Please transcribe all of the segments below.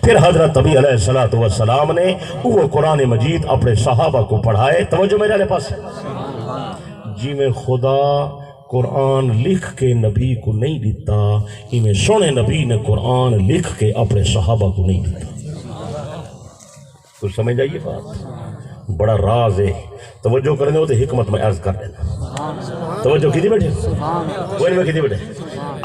پھر حضرت نبی علیہ السلام نے وہ قرآن مجید اپنے صحابہ کو پڑھائے. توجہ میرے علیہ پاس جی میں خدا قرآن لکھ کے نبی کو نہیں دیتا، میں سونے نبی نے قرآن لکھ کے اپنے صحابہ کو نہیں دیتا. تو سمجھ آئیے بات، بڑا راز ہے. توجہ کرنے ہو تو حکمت میں عرض کر دینا. توجہ کی تھی بیٹھے کوئی نہیں کی تھی بیٹھے.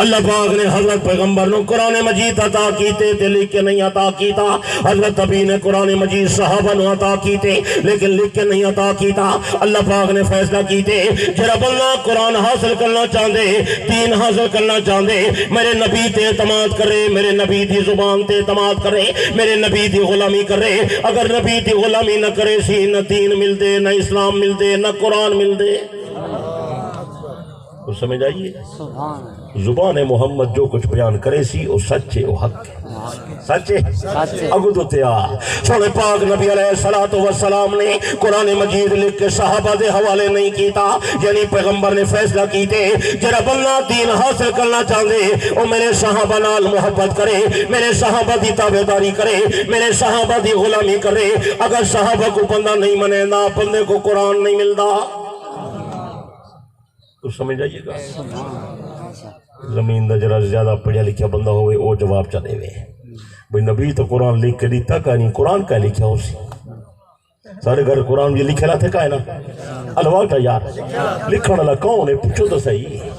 اللہ پاک نے حضرت پیغمبر نے قرآن مجید عطا کیتے تھے، لکھ کے نہیں عطا کیتا. حضرت نبی نے قرآن مجید صحابہ نے عطا کیتے لیکن لکھ کے نہیں عطا کیتا. اللہ پاک نے فیصلہ کیتے جرا بندہ قرآن حاصل کرنا چاہتے، دین حاصل کرنا چاہتے، میرے نبی تے اعتماد کرے، میرے نبی دی زبان تے اعتماد کرے، میرے نبی دی غلامی کرے. اگر نبی دی غلامی نہ کرے سی نہ دین مل دے، نہ اسلام مل دے، نہ قرآن مل دے. تو سمجھ آئیے زبان محمد جو کچھ بیان کرے سی وہ سچے وہ حق سچے اگو تو تیار. سونے پاک نبی علیہ السلام نے قرآن مجید لکھ کے صحابہ دے حوالے نہیں کیتا، یعنی پیغمبر نے فیصلہ کیتے جرا بندہ دین حاصل کرنا چاہتے وہ میرے صحابہ نال محبت کرے، میرے صحابہ دی تابعداری کرے، میرے صحابہ دی غلامی کرے. اگر صحابہ کو بندہ نہیں منے نا بندے کو قرآن نہیں ملتا. تو سمجھ جائیے گا زمین دا جرا زیادہ پڑھیا لکھیا بندہ ہوئے وہ جواب چلے ہوئے بھئی نبی تو قرآن لکھ کے دیتا کہ نہیں قرآن کا لکھیا ہو سی سارے گھر قرآن یہ لکھے لاتے کا ہے نا الواقع یار لکھن اللہ کون ہے پوچھو تو صحیح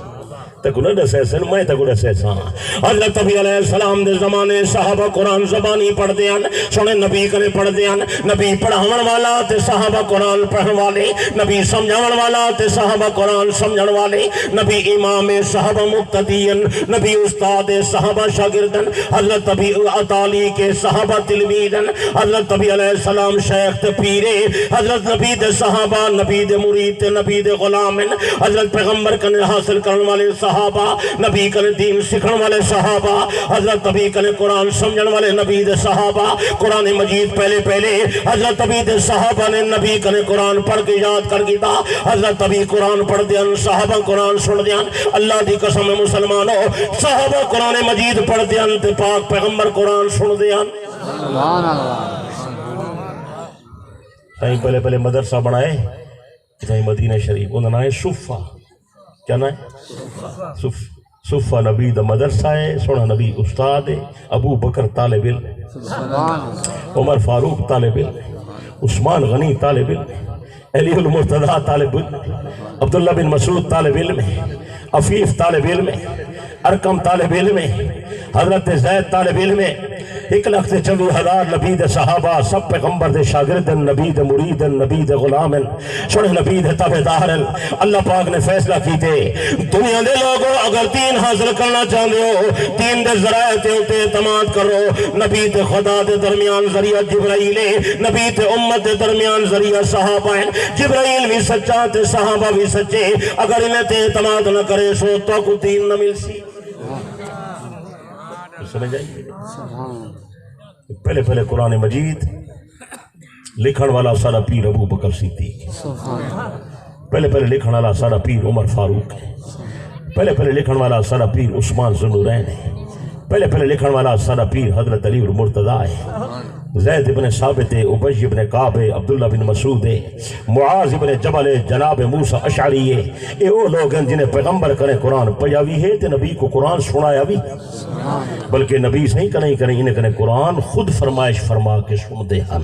تکو نہ دسے سن میں تکو دسے سان. حضرت نبی علیہ السلام دے زمانے صحابہ قرآن زبانی پڑھ دیان سونے نبی کنے پڑھ دیان. نبی پڑھاون والا تے صحابہ قرآن پڑھن والے، نبی سمجھاون والا تے صحابہ قرآن سمجھن والے، نبی امام صحابہ مقتدین، نبی استاد صحابہ شاگردن، حضرت نبی عطالی کے صحابہ تلمیدن، حضرت نبی علیہ السلام شیخ تے پیرے، حضرت نبی دے صحابہ، نبی دے مرید تے نبی دے غلامن، حضرت پیغمبر کنے حاصل کرن والے صحابہ، نبی کنے دین سکھن والے صحابہ، حضرت نبی کنے قرآن سمجھن والے نبی دے صحابہ. قرآن مجید پہلے حضرت نبی دے صحابہ نے نبی کنے قرآن پڑھ کے یاد کر گیتا. حضرت نبی قرآن پڑھ دیان صحابہ قرآن سن دیان. اللہ دی قسم مسلمانوں صحابہ قرآن مجید پڑھ دیان تے پاک پیغمبر قرآن سن دیان. سبحان اللہ. تائیں پہلے مدرسہ بنائے تائیں مدینہ شریف انہوں نے صفہ کیا نا ہے صفہ نبی دا مدرسہ ہے. سونا نبی استاد ہے. ابو بکر طالب علم، عمر فاروق طالب علم، عثمان غنی طالب علم، علی المرتضیٰ طالب علم، عبداللہ بن مسعود طالب علم، عفیف طالب علم، ارکم طالب علم، حضرت زید طالب علم. 1,24,000 نبی دے صحابہ سب پیغمبر دے شاگردن، نبی دے مریدن، نبی دے غلامن، سنے نبی دے تابعدارن. اللہ پاک نے فیصلہ کیتے دنیا دے لوگوں اگر دین حاصل کرنا چاہتے ہو دین دے ذرائع تے ہوتے اعتماد کرو. نبی تے خدا دے درمیان ذریعہ جبرائیل ہے، نبی تے امت دے درمیان ذریعہ صحابہ ہیں. جبرائیل بھی سچا تے صحابہ بھی سچے. اگر انہیں تے اعتماد نہ کرے سو تو کو دین نہ مل سی. سمجھ آئیے پہلے قرآن مجید لکھن والا سارا پیر ابو بکر صدیق، پہلے لکھن والا سارا پیر عمر فاروق ہے، پہلے لکھن والا سارا پیر عثمان ذوالنورین ہے، پہلے لکھن والا سارا پیر حضرت علی المرتضیٰ ہے، زید ابن ثابت ہے، ابی ابن کعب ہے، عبداللہ بن مسعود ہے، معاذ ابن جبل ہے، جناب موسیٰ اشعری ہے. یہ وہ لوگ ہیں جنہیں پیغمبر کریں قرآن پڑھا بھی ہے تو نبی کو قرآن سنایا بھی، بلکہ نبی سے نہیں کریں انہیں کریں قرآن خود فرمائش فرما کے سن دے ہیں.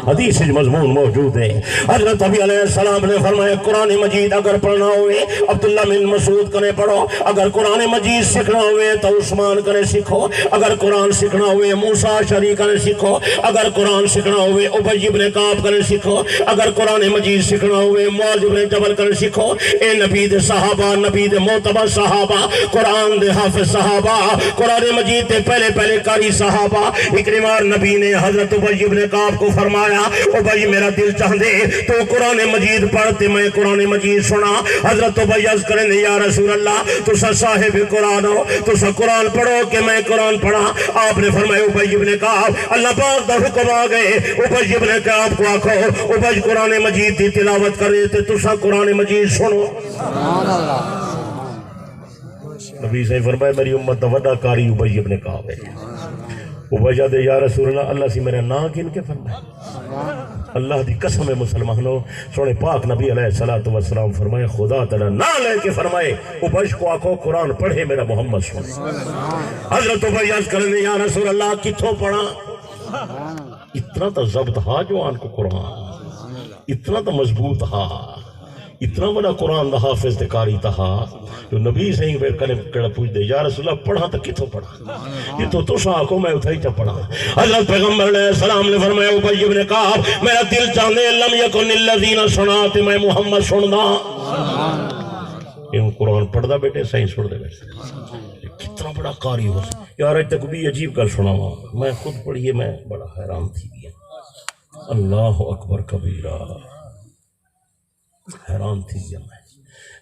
حدیث مضمون موجود ہے. حضرت نبی علیہ السلام نے فرمایا قرآن مجید اگر پڑھنا ہوئے عبداللہ بن مسعود کنے پڑھو، اگر قرآن مجید سیکھنا ہوئے تو عثمان کنے سیکھو، اگر قرآن سیکھنا ہوئے موسیٰ اشعری کنے سیکھو، اگر قرآن سیکھنا ہوئے ابی ابن کعب کنے سیکھو، اگر قرآن مجید سیکھنا ہوئے معاذ ابن جبل کنے سیکھو. اے نبی دے صحابہ، نبی دے معتبر صحابہ، قرآن دے حافظ صحابہ، قرآن مجید دے پہلے قاری صحابہ. اکرمار نبی نے حضرت ابی ابن کعب کو فرمایا ابی میرا دل چاہدے تو قرآن مجید پڑھتے میں قرآن مجید سنا. حضرت ابی عرض کریں یا رسول اللہ تو سا صاحب قرآن ہو، تو سا قرآن پڑھو کہ میں قرآن پڑھا. آپ نے فرمایا ابی ابن کعب اللہ پاک دا حکم آ گئے ابی ابن کعب کو آکھو ابی قرآن مجید دی تلاوت کرے تے تسا قرآن مجید سنو. سبحان اللہ. نبی سے فرمایا میری امت دا وڈا قاری ابی ابن کعب ہے. وہ وجہ دے یا رسول اللہ اللہ سی میرا نا گن کے فرمائے اللہ دی قسم مسلمانوں سونے پاک نبی علیہ الصلوۃ والسلام فرمائے خدا تعالی نا لے کے فرمائے ابش کو آکھو قرآن پڑھے میرا محمد سنے حضرت ابی عرض کرنے یا رسول اللہ کتھوں پڑھا اتنا تو ضبط ہا جو آن کو قرآن اتنا تو مضبوط ہا اتنا بڑا قرآن دا حافظ دے قاری تہا جو نبی صحیح پہ کلم کڑا پوچھ دے یا رسول اللہ پڑھا تو کتوں پڑھا یہ تو سا کو میں اتھائی چا پڑھا حضرت پیغمبر علیہ السلام نے فرمایا ابی ابن کعب میرا دل چاہنے لم یکن الذین سنات میں محمد سندا یہ قرآن پڑھ دا بیٹے صحیح سن دے بیٹے کتنا بڑا قاری ہو یار اج تک بھی عجیب گل سناواں میں خود پڑھیے میں بڑا حیران تھی گیا اللہ اکبر کبیرہ حیران تھی گیا میں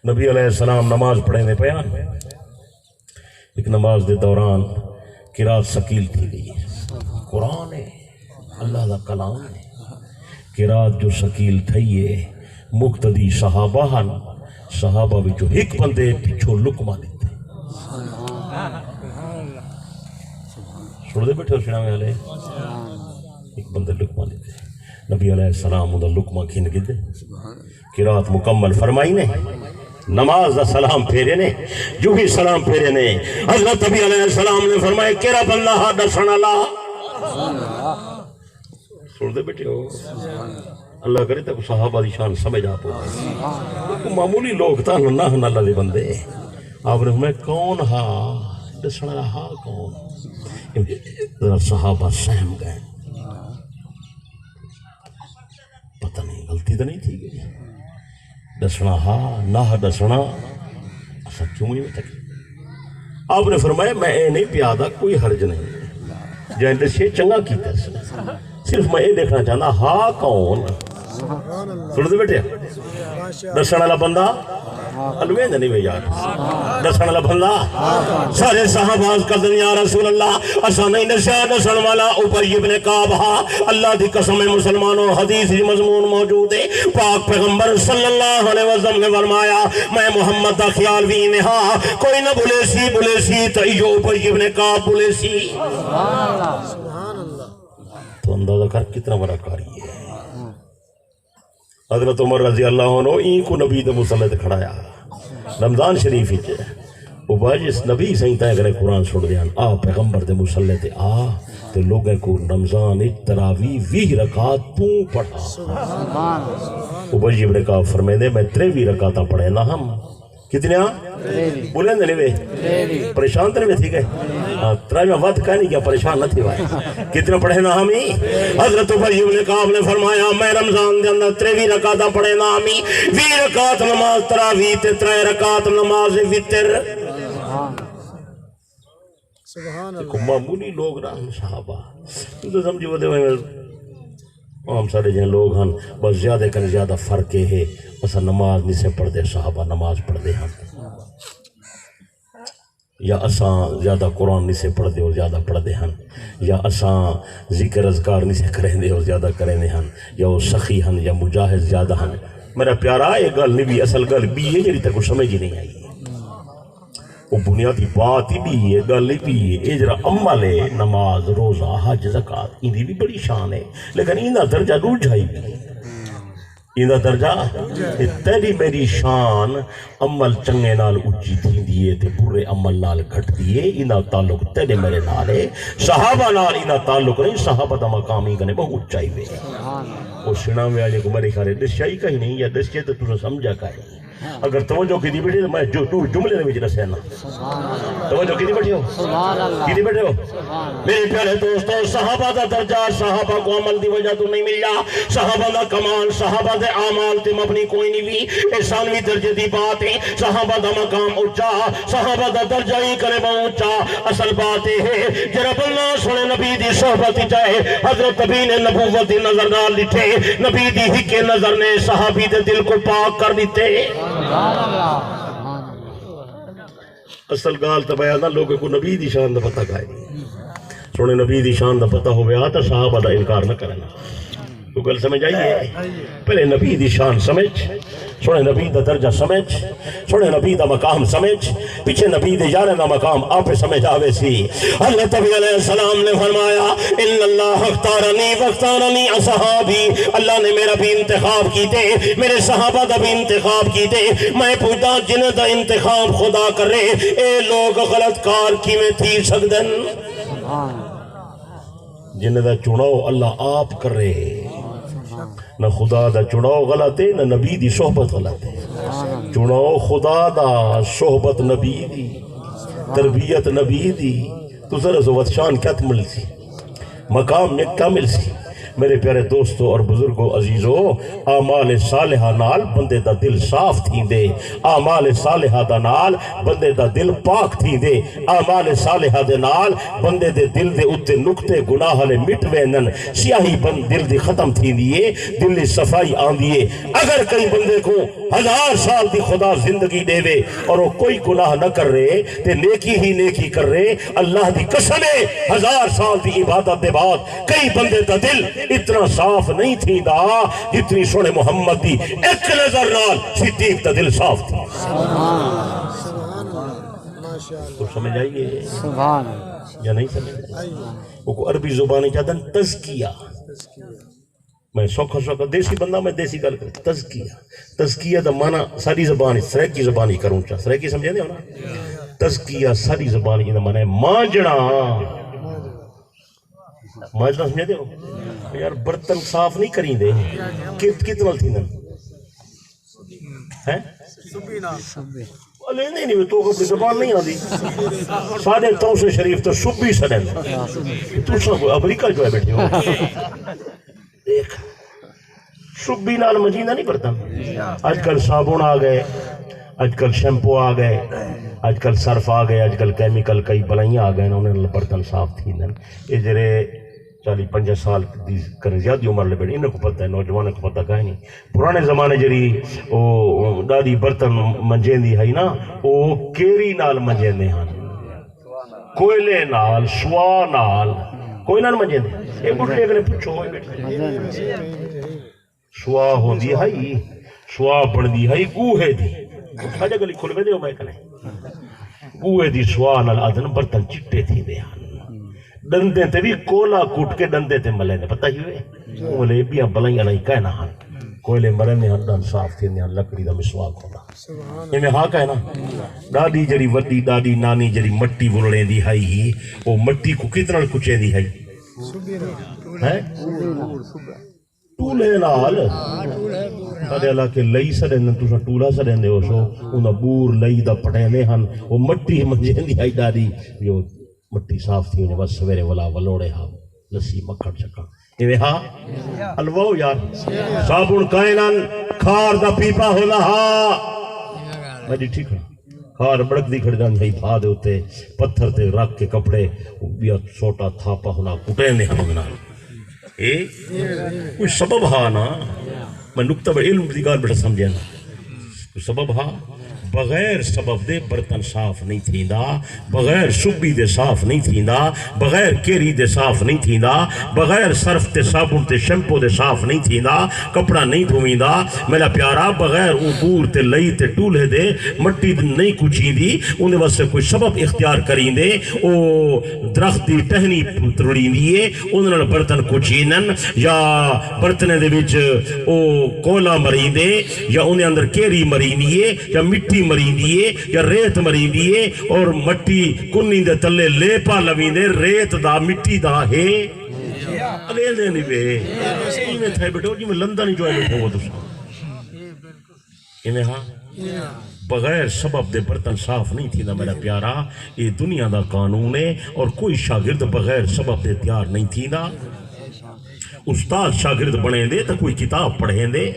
نبی علیہ السلام نماز پڑھے میں بیان ایک نماز دے دوران قرات ثقیل تھی گئی قرآن ہے اللہ دا کلام ہے قرات جو ثقیل تھی ہے مقتدی صحابہ ہن صحابہ وچوں ایک بندے پیچھو لقمہ دیتے چھوڑ دے بیٹھے سنا میں والے ایک بندے لقمہ دیتے نبی علیہ السلام دا لقمہ کھین کے دے قرات مکمل فرمائی نے نماز دا سلام پھیرے نے جو بھی سلام پھیرے نے حضرت نبی علیہ السلام نے فرمائے کیرا بندہ ہا دسن اللہ سن دے بیٹے ہو اللہ کرے تک صحابہ دی شان سمجھ آپ ہو معمولی لوگ تا نہ اللہ دے بندے آپ نے فرمائے کون ہا دسن اللہ ہا کون صحابہ سہم گئے پتہ نہیں غلطی تو نہیں تھی گئی دسنا ہا نہ دسنا ایسا کیوں ہی تک آپ نے فرمایا میں اے نہیں پیادا کوئی حرج نہیں جائیں دسیے چنگا کیتا صرف میں یہ دیکھنا چاہتا ہا کون سن دے بیٹے دسن والا بندہ الوین نہیں بھئی یار دسن والا بندہ سارے صحابہ کردن یا رسول اللہ اسا نہیں دسیا دسن والا ابی ابن کعب ہا اللہ دی قسم مسلمانوں حدیث مضمون موجود ہے پاک پیغمبر صلی اللہ علیہ وسلم نے فرمایا میں محمد دا خیال بھی میں ہاں کوئی نہ بولے سی تو ایو ابی ابن کعب بولے سی سبحان اللہ تو اندازہ کر کتنا بڑا کاری ہے حضرت عمر رضی اللہ عنہ این کو نبی دے مسلط کھڑایا رمضان شریف ہی چے وہ باجس نبی صحیح تائیں کرے قرآن چھوڑ دیان آ پیغمبر دے مسلط آ تو لوگیں کو رمضان تراوی 20 رکعت تو پڑھا ابی ابن کعب فرمائے دے میں 23 رکعتاں پڑھے نا ہم کتنے بولیں دے نہیں پریشان تو نہیں تھی گئے ترائی میں وقت کہہ نہیں کیا پریشان نہ تھی بھائی کتنے پڑھے نا ہمیں حضرت ابی ابن کعب نے فرمایا میں رمضان دے اندر 23 رکعتاں پڑھے نا ہمیں 20 رکعت نماز تراویح تے 3 رکعت نماز وتر سبحان اللہ معمولی لوگ نہ صحابہ تو سمجھی وہ دے ہم سارے جن لوگ ہن بس زیادہ کر زیادہ فرق ہے بس نماز نہیں سے پڑھ دے صحابہ نماز پڑھ دے ہم یا اساں زیادہ قرآن نہیں سے پڑھ دے اور زیادہ پڑھ دے ہن یا اساں ذکر اذکار نہیں سے کریں دے اور زیادہ کریں دے ہن یا وہ سخی ہن یا مجاہد زیادہ ہن میرا پیارا یہ گل نہیں بھی اصل گل بھی ہے جی تک سمجھ ہی نہیں آئی وہ بنیادی بات ہی بھی ہے گل ہی بھی ہے یہ جرا عمل ہے نماز روزہ حج زکات ان دی بھی بڑی شان ہے لیکن ان دا درجہ روجھائی بھی ہے ان دا درجہ تیری میری شان عمل چنگے نال اچھی تھی دیئے تے برے عمل نال گھٹ دیئے ان دا تعلق تیرے میرے نال ہے صحابہ نال ان دا تعلق نہیں صحابہ دا مقامی کنے بہت اچھائی ہوئے وہ سنا میں آجے کو میرے خیال دسیائی کا ہی نہیں یا دسیے تو تُو سمجھا کا ہی اگر توجہ کی دی بیٹھی تو میں جملے میں جنہ سہنا توجہ کی دی بیٹھی ہو کی دی بیٹھے ہو میرے پیارے دوستو صحابہ دا درجہ صحابہ کو عمل دی وجہ تو نہیں ملیا صحابہ دا کمال صحابہ دے اعمال تے مبنی کوئی نہیں بھی احسانوی درجے دی بات ہے صحابہ دا مقام اونچا صحابہ دا درجہ ہی کرے با اونچا اصل بات ہے جرب اللہ سنے نبی دی صحبت چاہے حضرت نبی نے نبوت دی نظر ڈال دیتے نبی دی ہی کے نظر نے صحابی دے دل کو پاک کر دیتے اصل گال تو بیان لوگوں کو نبی دی شان دا پتہ کھائے سونے نبی دی شان دا پتہ ہوئے آتا صحابہ دا انکار نہ کرنا تو گل سمجھ آئیے پہلے نبی دی شان سمجھ سونے نبی دا درجہ سمجھ، سونے نبی دا مقام سمجھ، پیچھے نبی دے جانے دا مقام آپ سمجھ آوے سی۔ اللہ تبی علیہ السلام نے فرمایا ان اللہ اختارنی واختارنی اصحابی، اللہ نے میرا بھی انتخاب کی دے، میرے صحابہ دا بھی انتخاب کی دے۔ میں پوچھتا جنہ دا انتخاب خدا کرے اے لوگ غلط کار کی میں تھی سکدن؟ جنہ دا چناؤ اللہ آپ کرے، نہ خدا دا چناؤ غلط ہے نہ نبی دی صحبت غلط ہے۔ چناؤ خدا دا، صحبت نبی دی، تربیت نبی دی، تو ذرا زوت شان کیا مل سی، مقام میں کیا مل سی۔ میرے پیارے دوستو اور بزرگو عزیزو، اعمال صالحہ نال بندے دا دل صاف تھی دے، اعمال صالحہ دا نال بندے دا دل پاک تھی دے، اعمال صالحہ دے نال بندے دے دل دے اتے نکتے گناہ لے مٹ وینن، سیاہی بند دل دی ختم تھی دیئے، دل دی صفائی آن دیئے۔ اگر کئی بندے کو 1000 سال دی خدا زندگی دے وے اور وہ کوئی گناہ نہ کر رہے تے نیکی ہی نیکی کر رہے، اللہ دی قسم ہے 1000 سال دی عبادت دے بعد کئی بندے دا دل اتنا صاف نہیں تھی دا جتنی سونے محمد دی ایک نظر نال صدیق دا دل صاف تھی۔ تو سمجھ آئیے یا نہیں سمجھ آئیے؟ وہ کو عربی زبانی چاہتا ہے تزکیہ، میں سوکھا دیسی بندہ میں دیسی گل کرتا تزکیہ، تزکیہ دا معنی ساری زبانی سریکی زبانی کروں چاہ، سریکی سمجھے دے ہونا؟ تزکیہ ساری زبانی دا معنی ہے مانجنا، مانجنا سمجھے دے ہو؟ یار برتن صاف نہیں کریں دے، کتنا تھی نا ہے؟ نہیں نہیں تو اپنی زبان نہیں آدھی، ساڑھے توسے شریف تو سبی سڑن، تو سب امریکہ جو ہے بیٹھے ہو دیکھ سبی نال مجینہ نہیں برتن۔ آج کل صابن آ گئے، آج کل شیمپو آ گئے، آج کل صرف آ گئے، آج کل کیمیکل کئی بلائیاں آ گئے، انہوں نے برتن صاف تھی دن۔ یہ جرے 40-50 سال دی کریں زیادہ عمر لے بیٹھے، انہوں کو پتہ ہے، نوجوانوں کو پتہ کہیں نہیں۔ پرانے زمانے جری دادی برتن منجیں دی ہے نا، وہ کیری نال منجیں دی ہیں، کوئلے نال، شوا نال، کوئی نال منجیں دی۔ ایک بڑھے اگلے پچھو ہوئی بیٹھے، شوا ہوں دی ہے، شوا بڑھ دی ہے گوہے دی، آجا گلی کھل گئے دے ہو میں کنے گوہے دی شوا نال آدھن برتن چٹے تھی دے ہیں، ڈندے تے بھی کولا کوٹ کے ڈندے تے ملے نے، پتہ ہی ہوئے مولے بیاں بلائیاں نہیں کہنا ہاں، کوئلے مرے نے ہاں صاف تھی نے ہاں لکڑی دا مسواک ہونا۔ یہ میں ہاں کہنا ڈاڈی جڑی وڈی ڈاڈی نانی جڑی مٹی بلڑیں دی ہائی ہی، وہ مٹی کو کتنا کچھیں دی ہائی ٹولے نال سارے اللہ کے لئی سڑے نے تو ٹولا سڑے نے ہو سو انہاں بور لئی دا پٹے نے ہاں، وہ مٹی منجیں دی ہائی ڈاڈی جو مٹی صاف تھی انہیں بس سویرے ولا ولوڑے ہاں لسی مکھڑ چکا ایویں ہاں الواؤ یار صابن کائنان کھار دا پیپا ہونا ہاں میں جی ٹھیک ہے کھار بڑک دی کھڑ جان جائی بھا دے ہوتے پتھر تے رکھ کے کپڑے بیا سوٹا تھاپا ہونا کٹے نے ہمنا کوئی سبب ہاں نا میں نکتہ بڑھ علم دی گال بیٹھا سمجھے نا کوئی سبب ہاں بغیر سبب دے برتن صاف نہیں تھیندا، بغیر سبی دے صاف نہیں تھیندا، بغیر کیری دے صاف نہیں تھیندا، بغیر صرف تے صابن تے شیمپو دے صاف نہیں تھیندا، کپڑا نہیں دھویندا میرا پیارا، بغیر اوپور تے لئی تے ٹولے دے مٹی نہیں کچھیندی، انہیں واسطے کوئی سبب اختیار کریندے، او درخت دی ٹہنی تروڑیندیے انہوں نے برتن کچھینن یا برتنے دے وچ او کولا مریندے یا انہیں اندر کیری مریندیے یا مٹی مرین دیئے یا ریت مرین دیئے اور مٹی کنی دے تلے لے پا لوین دے ریت دا مٹی دا ہے الیل دے نہیں بے یہ میں تھے بیٹھو جی میں لندن ہی جو ہے بیٹھو وہ دوسرا یہ میں ہاں بغیر سبب دے برتن صاف نہیں تھی نا میرا پیارا، یہ دنیا دا قانون ہے اور کوئی شاگرد بغیر سبب دے تیار نہیں تھی نا۔ استاد شاگرد بڑھیں دے تو کوئی کتاب پڑھیں دے،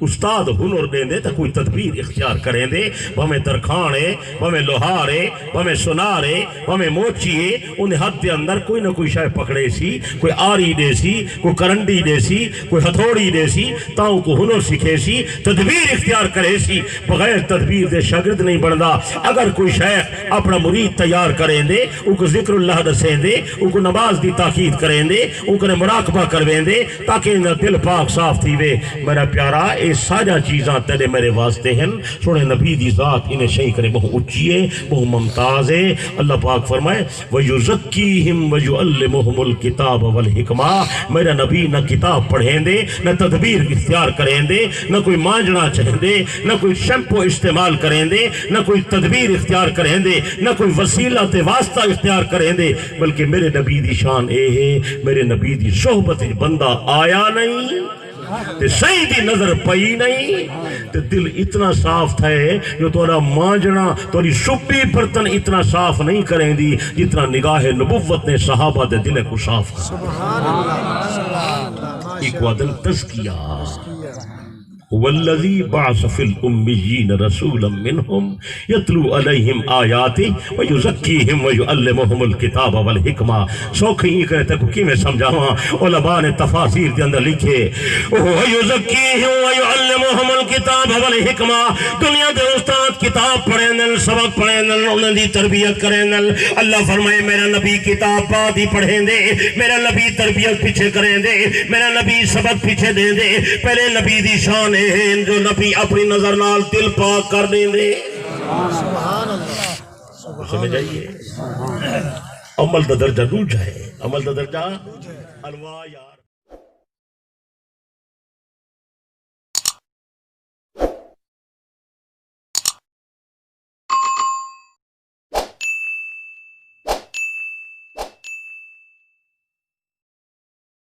استاد ہنر دیں دے تو کوئی تدبیر اختیار کریں دے، ہمیں ترکھانے ہمیں لوہارے ہمیں سنارے ہمیں موچیے انہیں ہاتھ دے اندر کوئی نہ کوئی شاید پکڑے سی، کوئی آری دے سی، کوئی کرنڈی دے سی، کوئی ہتھوڑی دے سی، تاؤں کو ہنر سکھے سی، تدبیر اختیار کرے سی۔ بغیر تدبیر دے شاگرد نہیں بندا۔ اگر کوئی شیخ اپنا مرید تیار کریں دے، ان کو ذکر اللہ دسیں دے، ان کو نماز دی تاکید کریں دے، ان کو مراقبہ کرویں دے تاکہ انہاں دل پاک صاف تھی وے میرا پیارا اے سارا چیزاں تیرے میرے واسطے ہیں سونے نبی دی ذات انہیں شہی کرے بہت اچھی ہے بہت ممتاز ہے اللہ پاک فرمائے وَيُزَكِّيهِمْ وَيُعَلِّمُهُمُ الْكِتَابَ وَالْحِكْمَةَ میرا نبی نہ کتاب پڑھیں دے نہ تدبیر اختیار کریں دے نہ کوئی مانجنا چاہیں دے نہ کوئی شیمپو استعمال کریں دے نہ کوئی تدبیر اختیار کریں دے نہ کوئی وسیلہ تے واسطہ اختیار کریں دے بلکہ میرے نبی دی شان اے ہے میرے نبی دی صحبت بندہ آیا نہیں تے صحیح دی نظر پئی نہیں تے دل اتنا صاف تھا جو تورا مانجنا توری شبی برتن اتنا صاف نہیں کریں دی جتنا نگاہ نبوت نے صحابہ دے دل کو صاف کر ایک وعدن تزکیہ والذی بعث فی الامین رسولا منہم یتلو علیہم آیاتی ویزکیہم ویعلمہم الکتاب والحکمہ سوکھیں یہ کہتے کو کی میں سمجھاواں علماء نے تفاسیر دے اندر لکھے ویزکیہم ویعلمہم الکتاب والحکمہ دنیا دے استاد کتاب پڑھیں نل سبق پڑھیں نل انہیں دی تربیت کریں نل اللہ فرمائے میرا نبی کتاب بعد ہی پڑھیں دے میرا نبی تربیت پیچھے کریں دے میرا نبی سبق پیچھے دیں دے پہلے نبی دی شان جو نبی اپنی نظر نال دل پاک کر دیں دے سمجھ آئیے عمل دا درجہ نو جائے عمل دا درجہ الوا یار